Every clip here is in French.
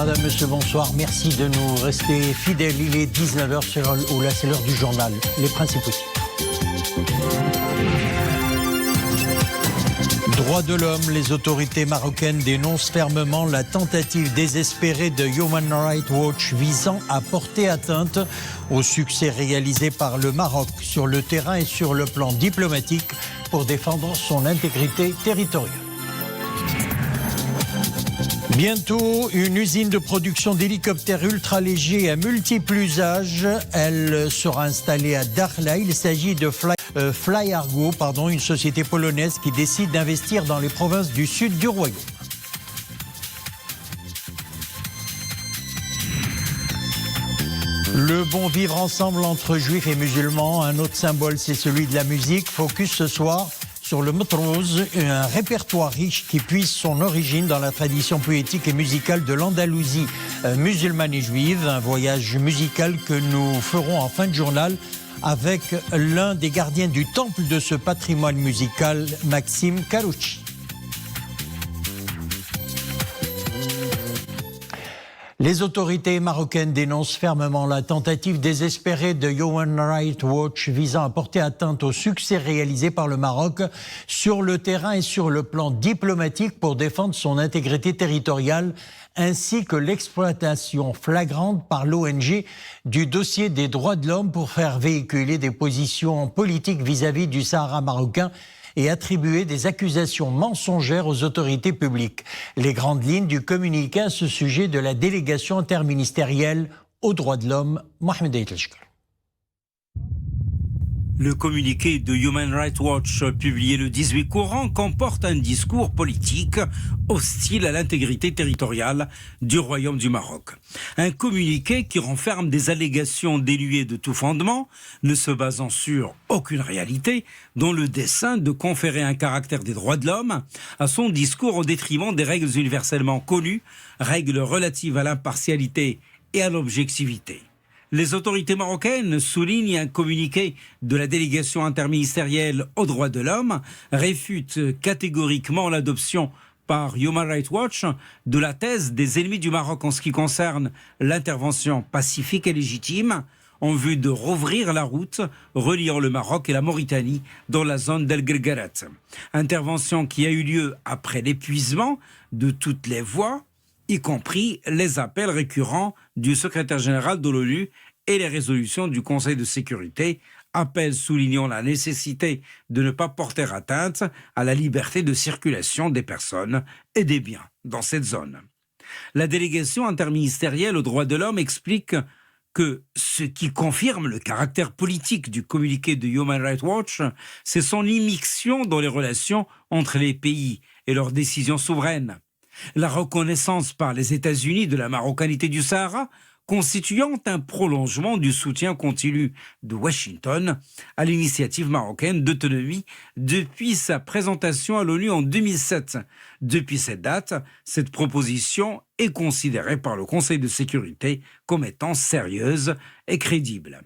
Madame, Monsieur, bonsoir. Merci de nous rester fidèles. Il est 19h, c'est l'heure du journal. Les principaux titres. Droits de l'homme, les autorités marocaines dénoncent fermement la tentative désespérée de Human Rights Watch visant à porter atteinte au succès réalisé par le Maroc sur le terrain et sur le plan diplomatique pour défendre son intégrité territoriale. Bientôt, une usine de production d'hélicoptères ultra-légers à multiples usages. Elle sera installée à Dakhla. Il s'agit de Flyargo, une société polonaise qui décide d'investir dans les provinces du sud du royaume. Le bon vivre ensemble entre juifs et musulmans, un autre symbole, c'est celui de la musique. Focus ce soir sur le Motrouz, un répertoire riche qui puise son origine dans la tradition poétique et musicale de l'Andalousie musulmane et juive. Un voyage musical que nous ferons en fin de journal avec l'un des gardiens du temple de ce patrimoine musical, Maxime Karouchi. Les autorités marocaines dénoncent fermement la tentative désespérée de Human Rights Watch visant à porter atteinte au succès réalisé par le Maroc sur le terrain et sur le plan diplomatique pour défendre son intégrité territoriale, ainsi que l'exploitation flagrante par l'ONG du dossier des droits de l'homme pour faire véhiculer des positions politiques vis-à-vis du Sahara marocain et attribuer des accusations mensongères aux autorités publiques. Les grandes lignes du communiqué à ce sujet de la délégation interministérielle aux droits de l'homme, Mohamed Aïtlachkar. Le communiqué de Human Rights Watch, publié le 18 courant, comporte un discours politique hostile à l'intégrité territoriale du Royaume du Maroc. Un communiqué qui renferme des allégations dénuées de tout fondement, ne se basant sur aucune réalité, dont le dessein de conférer un caractère des droits de l'homme à son discours au détriment des règles universellement connues, règles relatives à l'impartialité et à l'objectivité. Les autorités marocaines soulignent un communiqué de la délégation interministérielle aux droits de l'homme, réfute catégoriquement l'adoption par Human Rights Watch de la thèse des ennemis du Maroc en ce qui concerne l'intervention pacifique et légitime en vue de rouvrir la route reliant le Maroc et la Mauritanie dans la zone d'El Guerguerat. Intervention qui a eu lieu après l'épuisement de toutes les voies, y compris les appels récurrents du secrétaire général de l'ONU et les résolutions du Conseil de sécurité, appels soulignant la nécessité de ne pas porter atteinte à la liberté de circulation des personnes et des biens dans cette zone. La délégation interministérielle aux droits de l'homme explique que ce qui confirme le caractère politique du communiqué de Human Rights Watch, c'est son immixtion dans les relations entre les pays et leurs décisions souveraines. La reconnaissance par les États-Unis de la marocanité du Sahara constituant un prolongement du soutien continu de Washington à l'initiative marocaine d'autonomie depuis sa présentation à l'ONU en 2007. Depuis cette date, cette proposition est considérée par le Conseil de sécurité comme étant sérieuse et crédible.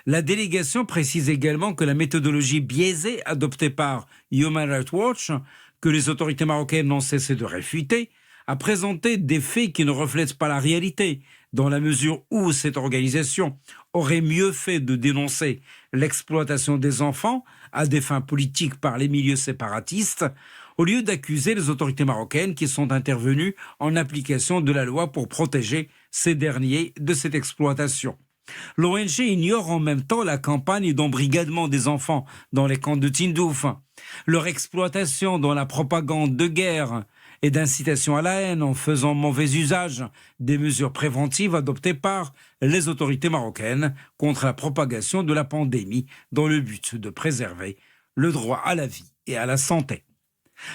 La délégation précise également que la méthodologie biaisée adoptée par Human Rights Watch, que les autorités marocaines n'ont cessé de réfuter, a présenté des faits qui ne reflètent pas la réalité, dans la mesure où cette organisation aurait mieux fait de dénoncer l'exploitation des enfants à des fins politiques par les milieux séparatistes, au lieu d'accuser les autorités marocaines qui sont intervenues en application de la loi pour protéger ces derniers de cette exploitation. L'ONG ignore en même temps la campagne d'embrigadement des enfants dans les camps de Tindouf, leur exploitation dans la propagande de guerre et d'incitation à la haine en faisant mauvais usage des mesures préventives adoptées par les autorités marocaines contre la propagation de la pandémie dans le but de préserver le droit à la vie et à la santé.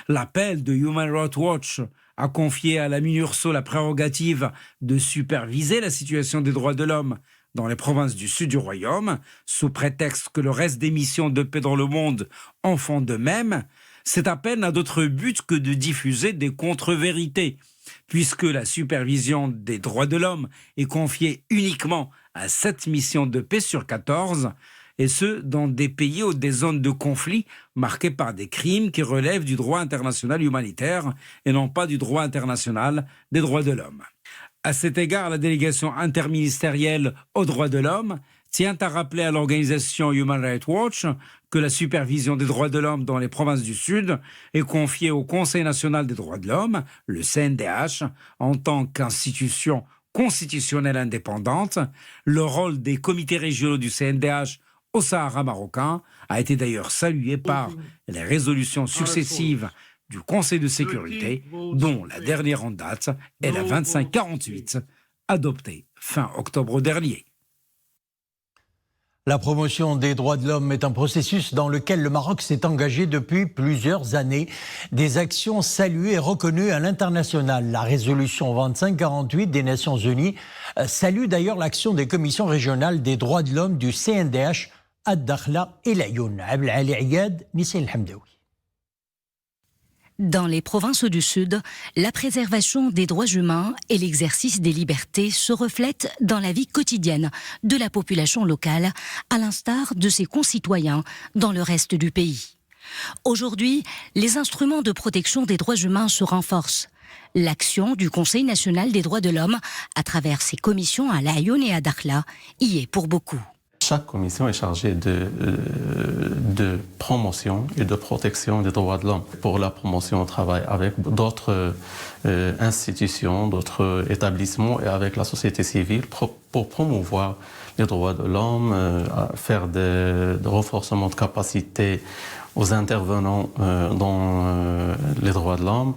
L'appel de Human Rights Watch a confié à la MINURSO la prérogative de superviser la situation des droits de l'homme dans les provinces du sud du royaume, sous prétexte que le reste des missions de paix dans le monde en font de même. Cet appel n'a d'autre but que de diffuser des contre-vérités, puisque la supervision des droits de l'homme est confiée uniquement à 7 missions de paix sur 14, et ce, dans des pays ou des zones de conflit marquées par des crimes qui relèvent du droit international humanitaire et non pas du droit international des droits de l'homme. À cet égard, la délégation interministérielle aux droits de l'homme tient à rappeler à l'organisation Human Rights Watch que la supervision des droits de l'homme dans les provinces du Sud est confiée au Conseil national des droits de l'homme, le CNDH, en tant qu'institution constitutionnelle indépendante. Le rôle des comités régionaux du CNDH au Sahara marocain a été d'ailleurs salué par les résolutions successives du Conseil de sécurité, dont la dernière en date est la 2548, adoptée fin octobre dernier. La promotion des droits de l'homme est un processus dans lequel le Maroc s'est engagé depuis plusieurs années. Des actions saluées et reconnues à l'international. La résolution 2548 des Nations Unies salue d'ailleurs l'action des commissions régionales des droits de l'homme du CNDH à Dakhla et l'Ayoun. Abdelali Ayad, Missel Hamdaoui. Dans les provinces du Sud, la préservation des droits humains et l'exercice des libertés se reflètent dans la vie quotidienne de la population locale, à l'instar de ses concitoyens dans le reste du pays. Aujourd'hui, les instruments de protection des droits humains se renforcent. L'action du Conseil national des droits de l'homme, à travers ses commissions à l'Ayoun et à Dakhla, y est pour beaucoup. Chaque commission est chargée de promotion et de protection des droits de l'homme. Pour la promotion, on travaille avec d'autres institutions, d'autres établissements et avec la société civile pour promouvoir les droits de l'homme, faire des renforcements de capacité aux intervenants dans les droits de l'homme.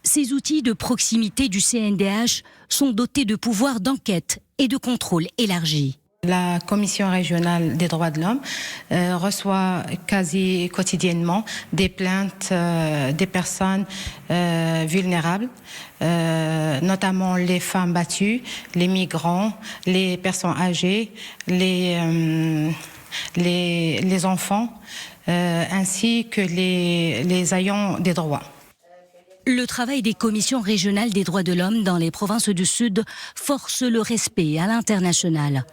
Ces outils de proximité du CNDH sont dotés de pouvoirs d'enquête et de contrôle élargis. La Commission régionale des droits de l'homme reçoit quasi quotidiennement des plaintes des personnes vulnérables, notamment les femmes battues, les migrants, les personnes âgées, les enfants, ainsi que les ayants des droits. Le travail des commissions régionales des droits de l'homme dans les provinces du Sud force le respect à l'international.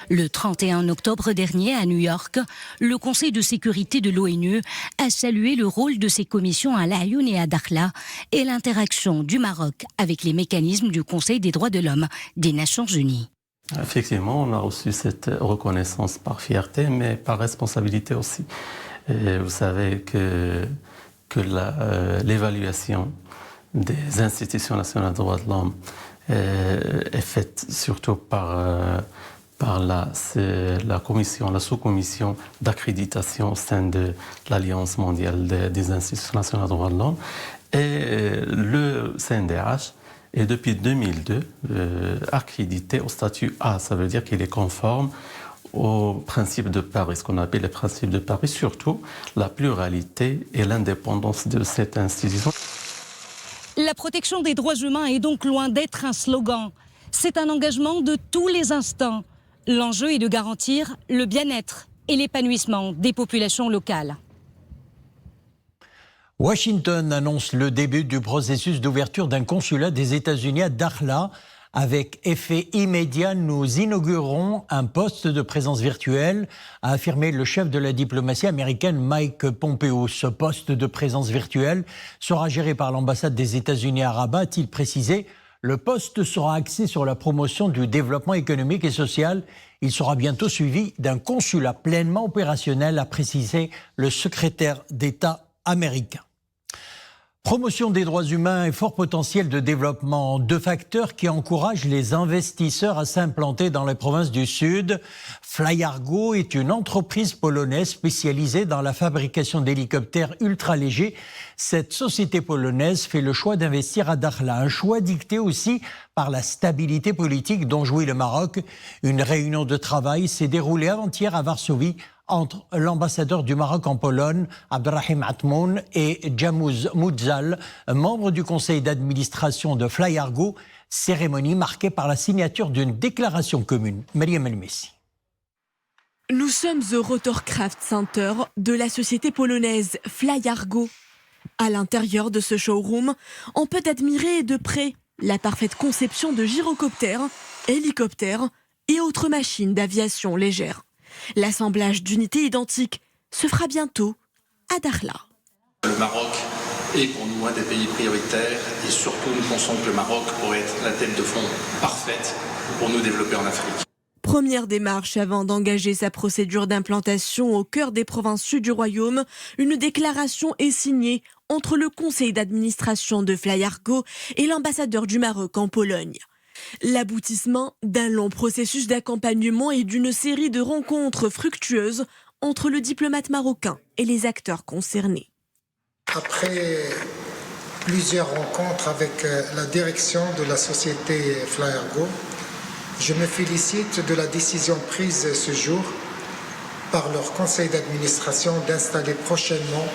Le 31 octobre dernier, à New York, le Conseil de sécurité de l'ONU a salué le rôle de ces commissions à l'Ayoun et à Dakhla et l'interaction du Maroc avec les mécanismes du Conseil des droits de l'homme des Nations Unies. Effectivement, on a reçu cette reconnaissance par fierté, mais par responsabilité aussi. Et vous savez que l'évaluation des institutions nationales des droits de l'homme est faite surtout par la commission, la sous-commission d'accréditation au sein de l'Alliance mondiale des institutions nationales des droits de l'homme. Et le CNDH est depuis 2002 accrédité au statut A. Ça veut dire qu'il est conforme aux principes de Paris, ce qu'on appelle les principes de Paris, surtout la pluralité et l'indépendance de cette institution. La protection des droits humains est donc loin d'être un slogan. C'est un engagement de tous les instants. L'enjeu est de garantir le bien-être et l'épanouissement des populations locales. Washington annonce le début du processus d'ouverture d'un consulat des États-Unis à Dakhla. Avec effet immédiat, nous inaugurerons un poste de présence virtuelle, a affirmé le chef de la diplomatie américaine Mike Pompeo. Ce poste de présence virtuelle sera géré par l'ambassade des États-Unis à Rabat, a-t-il précisé. Le poste sera axé sur la promotion du développement économique et social. Il sera bientôt suivi d'un consulat pleinement opérationnel, a précisé le secrétaire d'État américain. Promotion des droits humains et fort potentiel de développement, deux facteurs qui encouragent les investisseurs à s'implanter dans les provinces du Sud. Flyargo est une entreprise polonaise spécialisée dans la fabrication d'hélicoptères ultra-légers. Cette société polonaise fait le choix d'investir à Dakhla, un choix dicté aussi par la stabilité politique dont jouit le Maroc. Une réunion de travail s'est déroulée avant-hier à Varsovie entre l'ambassadeur du Maroc en Pologne, Abderrahim Atmoun, et Jamouz Moudzal, membre du conseil d'administration de Flyargo, cérémonie marquée par la signature d'une déclaration commune. Mariam El-Messi. Nous sommes au Rotorcraft Center de la société polonaise Flyargo. À l'intérieur de ce showroom, on peut admirer de près la parfaite conception de gyrocoptères, hélicoptères et autres machines d'aviation légère. L'assemblage d'unités identiques se fera bientôt à Dakhla. Le Maroc est pour nous un des pays prioritaires et surtout nous pensons que le Maroc pourrait être la tête de fond parfaite pour nous développer en Afrique. Première démarche avant d'engager sa procédure d'implantation au cœur des provinces sud du royaume, une déclaration est signée entre le conseil d'administration de Flyargo et l'ambassadeur du Maroc en Pologne. L'aboutissement d'un long processus d'accompagnement et d'une série de rencontres fructueuses entre le diplomate marocain et les acteurs concernés. Après plusieurs rencontres avec la direction de la société Flyargo, je me félicite de la décision prise ce jour par leur conseil d'administration d'installer prochainement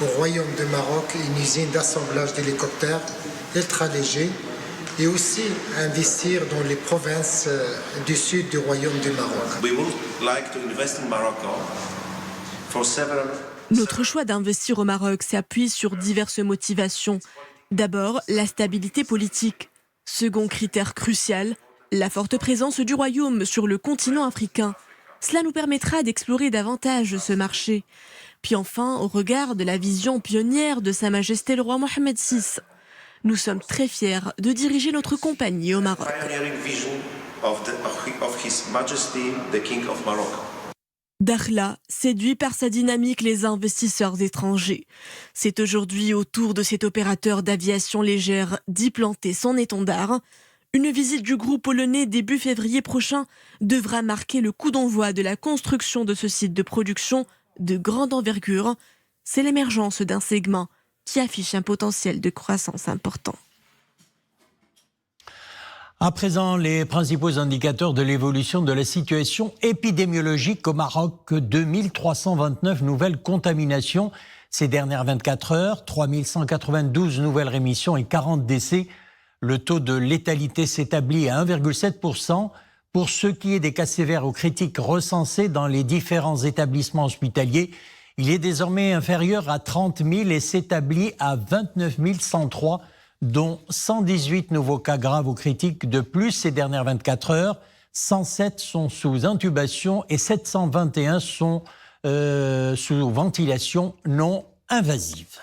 au Royaume de Maroc une usine d'assemblage d'hélicoptères ultra-légers et aussi investir dans les provinces du sud du Royaume du Maroc. Notre choix d'investir au Maroc s'appuie sur diverses motivations. D'abord, la stabilité politique. Second critère crucial, la forte présence du royaume sur le continent africain. Cela nous permettra d'explorer davantage ce marché. Puis enfin, au regard de la vision pionnière de Sa Majesté le roi Mohammed VI, nous sommes très fiers de diriger notre compagnie au Maroc. Dakhla séduit par sa dynamique les investisseurs étrangers. C'est aujourd'hui au tour de cet opérateur d'aviation légère d'y planter son étendard. Une visite du groupe polonais début février prochain devra marquer le coup d'envoi de la construction de ce site de production de grande envergure. C'est l'émergence d'un segment qui affiche un potentiel de croissance important. À présent, les principaux indicateurs de l'évolution de la situation épidémiologique au Maroc. 2329 nouvelles contaminations ces dernières 24 heures, 3192 nouvelles rémissions et 40 décès. Le taux de létalité s'établit à 1,7%. Pour ce qui est des cas sévères ou critiques recensés dans les différents établissements hospitaliers, il est désormais inférieur à 30 000 et s'établit à 29 103, dont 118 nouveaux cas graves ou critiques de plus ces dernières 24 heures. 107 sont sous intubation et 721 sont sous ventilation non invasive.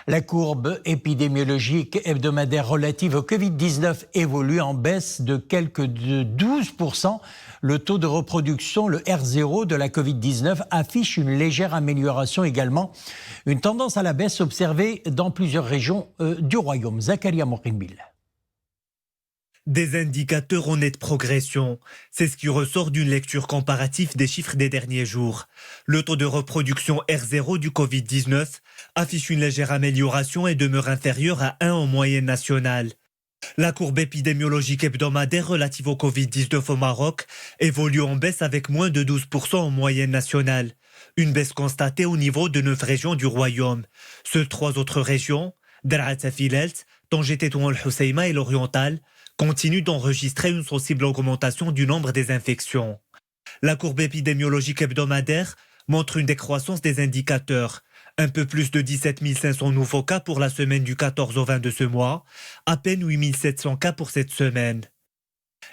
La courbe épidémiologique hebdomadaire relative au Covid-19 évolue en baisse de quelques 12%. Le taux de reproduction, le R0 de la Covid-19, affiche une légère amélioration également. Une tendance à la baisse observée dans plusieurs régions du royaume. Zakaria Moukrimbil. Des indicateurs en nette progression. C'est ce qui ressort d'une lecture comparative des chiffres des derniers jours. Le taux de reproduction R0 du Covid-19 affiche une légère amélioration et demeure inférieur à 1 en moyenne nationale. La courbe épidémiologique hebdomadaire relative au Covid-19 au Maroc évolue en baisse avec moins de 12% en moyenne nationale. Une baisse constatée au niveau de 9 régions du royaume. Seules 3 autres régions, Daraa Tafilelt, Tanger Tétouan el-Hoceima et l'Oriental, continue d'enregistrer une sensible augmentation du nombre des infections. La courbe épidémiologique hebdomadaire montre une décroissance des indicateurs. Un peu plus de 17 500 nouveaux cas pour la semaine du 14 au 20 de ce mois, à peine 8 700 cas pour cette semaine.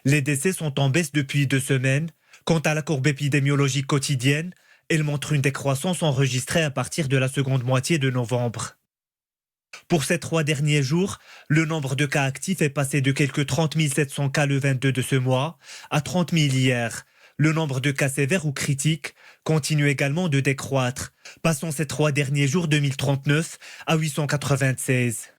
Les décès sont en baisse depuis 2 semaines. Quant à la courbe épidémiologique quotidienne, elle montre une décroissance enregistrée à partir de la seconde moitié de novembre. Pour ces 3 derniers jours, le nombre de cas actifs est passé de quelques 30 700 cas le 22 de ce mois à 30 000 hier. Le nombre de cas sévères ou critiques continue également de décroître, passant ces 3 derniers jours de 1039 à 896.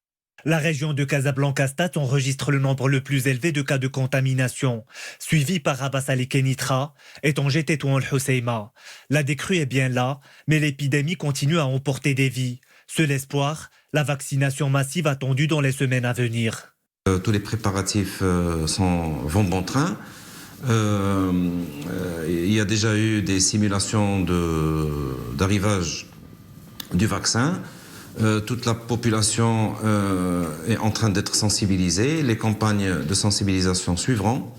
La région de Casablanca-Stade enregistre le nombre le plus élevé de cas de contamination, suivi par Abbas Ali-Kenitra et Tanger Tétouan el-Hoceima. La décrue est bien là, mais l'épidémie continue à emporter des vies. Seul espoir, la vaccination massive attendue dans les semaines à venir. Tous les préparatifs vont bon train. Il y a déjà eu des simulations d'arrivage du vaccin. Toute la population est en train d'être sensibilisée. Les campagnes de sensibilisation suivront.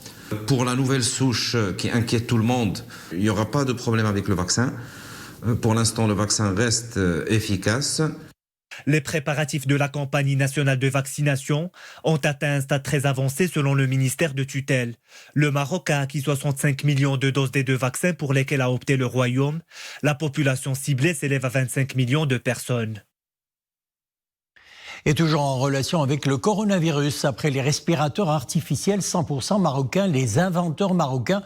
Pour la nouvelle souche qui inquiète tout le monde, il n'y aura pas de problème avec le vaccin. Pour l'instant, le vaccin reste efficace. Les préparatifs de la campagne nationale de vaccination ont atteint un stade très avancé selon le ministère de tutelle. Le Maroc a acquis 65 millions de doses des 2 vaccins pour lesquels a opté le Royaume. La population ciblée s'élève à 25 millions de personnes. Et toujours en relation avec le coronavirus, après les respirateurs artificiels 100% marocains, les inventeurs marocains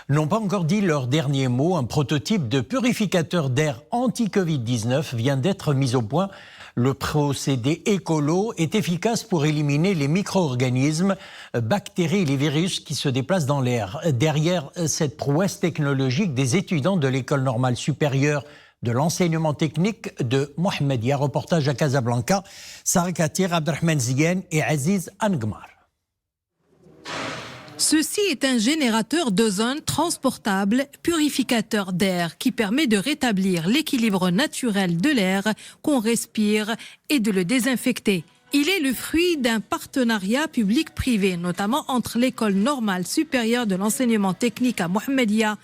n'ont pas encore dit leur dernier mot. Un prototype de purificateur d'air anti-Covid-19 vient d'être mis au point. Le procédé écolo est efficace pour éliminer les micro-organismes, bactéries et les virus qui se déplacent dans l'air. Derrière cette prouesse technologique, des étudiants de l'École normale supérieure de l'enseignement technique de Mohamedia. Reportage à Casablanca, Sarah Katir, Abdelrahman Ziyen et Aziz Angmar. Ceci est un générateur d'ozone transportable, purificateur d'air qui permet de rétablir l'équilibre naturel de l'air qu'on respire et de le désinfecter. Il est le fruit d'un partenariat public-privé, notamment entre l'École normale supérieure de l'enseignement technique à Mohamedia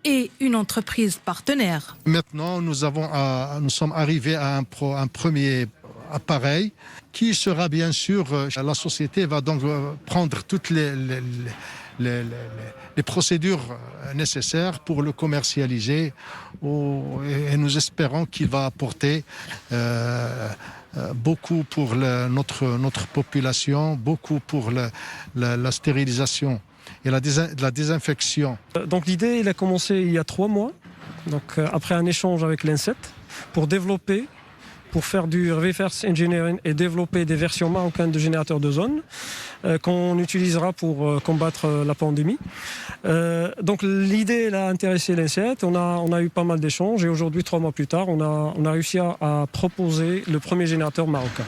et une entreprise partenaire. Maintenant, nous sommes arrivés à un premier appareil qui sera bien sûr, la société va donc prendre toutes les procédures nécessaires pour le commercialiser et nous espérons qu'il va apporter beaucoup pour notre population, beaucoup pour la stérilisation et la désinfection. Donc l'idée, elle a commencé il y a 3 mois, donc après un échange avec l'INSET, pour faire du reverse engineering et développer des versions marocaines de générateurs d'ozone qu'on utilisera pour combattre la pandémie. Donc l'idée, elle a intéressé l'INSET, on a eu pas mal d'échanges et aujourd'hui, 3 mois plus tard, on a réussi à proposer le premier générateur marocain.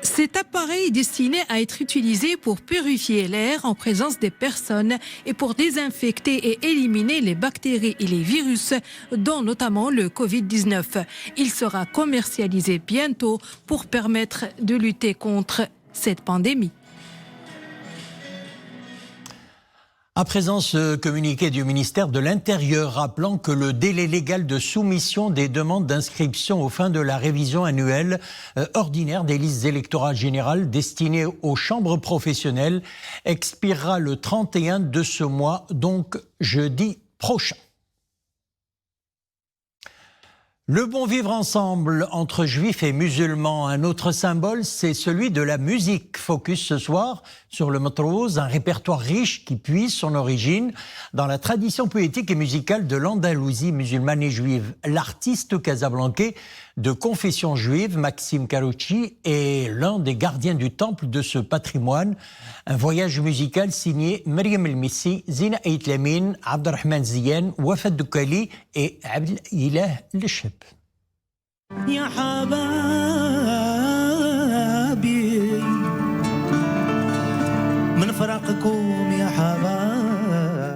Cet appareil est destiné à être utilisé pour purifier l'air en présence des personnes et pour désinfecter et éliminer les bactéries et les virus, dont notamment le Covid-19. Il sera commercialisé bientôt pour permettre de lutter contre cette pandémie. À présent, ce communiqué du ministère de l'Intérieur rappelant que le délai légal de soumission des demandes d'inscription aux fins de la révision annuelle ordinaire des listes électorales générales destinées aux chambres professionnelles expirera le 31 de ce mois, donc jeudi prochain. Le bon vivre ensemble entre juifs et musulmans, un autre symbole, c'est celui de la musique. Focus ce soir sur le matrouz, un répertoire riche qui puise son origine dans la tradition poétique et musicale de l'Andalousie musulmane et juive. L'artiste casablancais de confession juive, Maxime Karouchi, est l'un des gardiens du temple de ce patrimoine. Un voyage musical signé Mariam El-Missi, Zina Eitlamin, Abdelrahman Ziyen, Wafad Doukali et Abdel-Ilah Lecheb.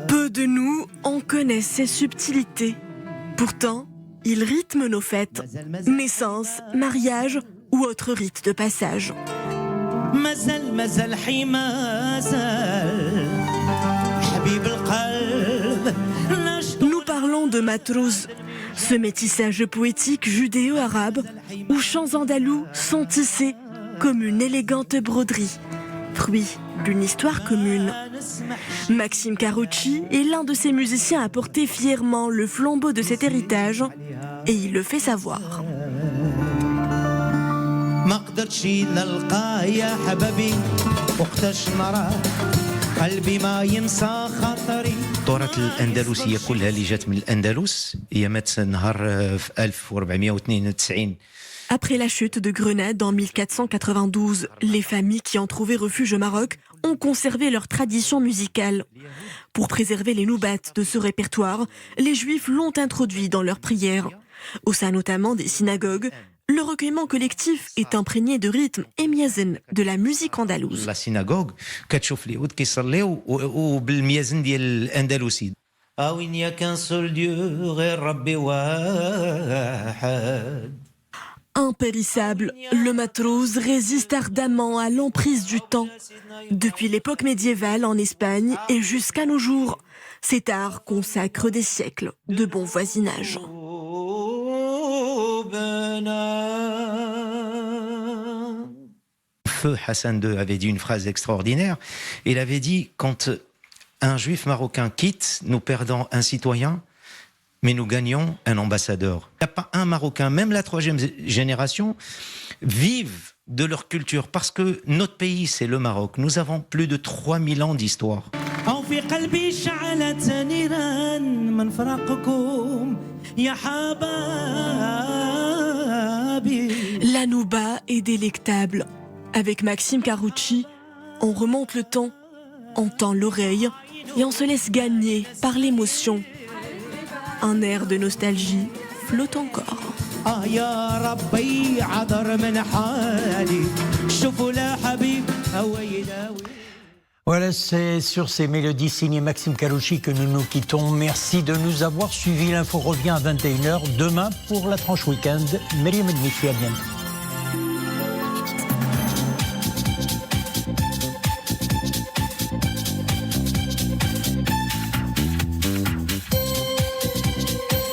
Peu de nous en connaissent ces subtilités. Pourtant, ils rythment nos fêtes, naissance, mariage ou autres rites de passage. Nous parlons de matrouz, ce métissage poétique judéo-arabe où chants andalous sont tissés comme une élégante broderie, fruit d'une histoire commune. Maxime Karouchi est l'un de ces musiciens à porter fièrement le flambeau de cet héritage et il le fait savoir. التراث الأندلسية كلها اللي جات من الأندلس هي مات نهار في 1492. Après la chute de Grenade en 1492, les familles qui ont trouvé refuge au Maroc ont conservé leur tradition musicale. Pour préserver les noubates de ce répertoire, les Juifs l'ont introduit dans leurs prières. Au sein notamment des synagogues, le recueillement collectif est imprégné de rythme et miazen de la musique andalouse. La synagogue, كتشوف اليهود كيصليو وبالميازن ديال الأندلسي. Ah il n'y a qu'un seul Dieu, غير ربي واحد. Impérissable, le matrouz résiste ardemment à l'emprise du temps. Depuis l'époque médiévale en Espagne et jusqu'à nos jours, cet art consacre des siècles de bon voisinage. feu Hassan II avait dit une phrase extraordinaire. Il avait dit, quand un juif marocain quitte, nous perdons un citoyen, mais nous gagnons un ambassadeur. Il n'y a pas un Marocain, même la 3e génération, vivent de leur culture, parce que notre pays, c'est le Maroc. Nous avons plus de 3000 ans d'histoire. La Nouba est délectable. Avec Maxime Carucci, on remonte le temps, on tend l'oreille et on se laisse gagner par l'émotion. Un air de nostalgie flotte encore. Voilà, c'est sur ces mélodies signées Maxime Carucci que nous nous quittons. Merci de nous avoir suivis. L'info revient à 21h demain pour la tranche week-end. Myriam El Mifri, à bientôt.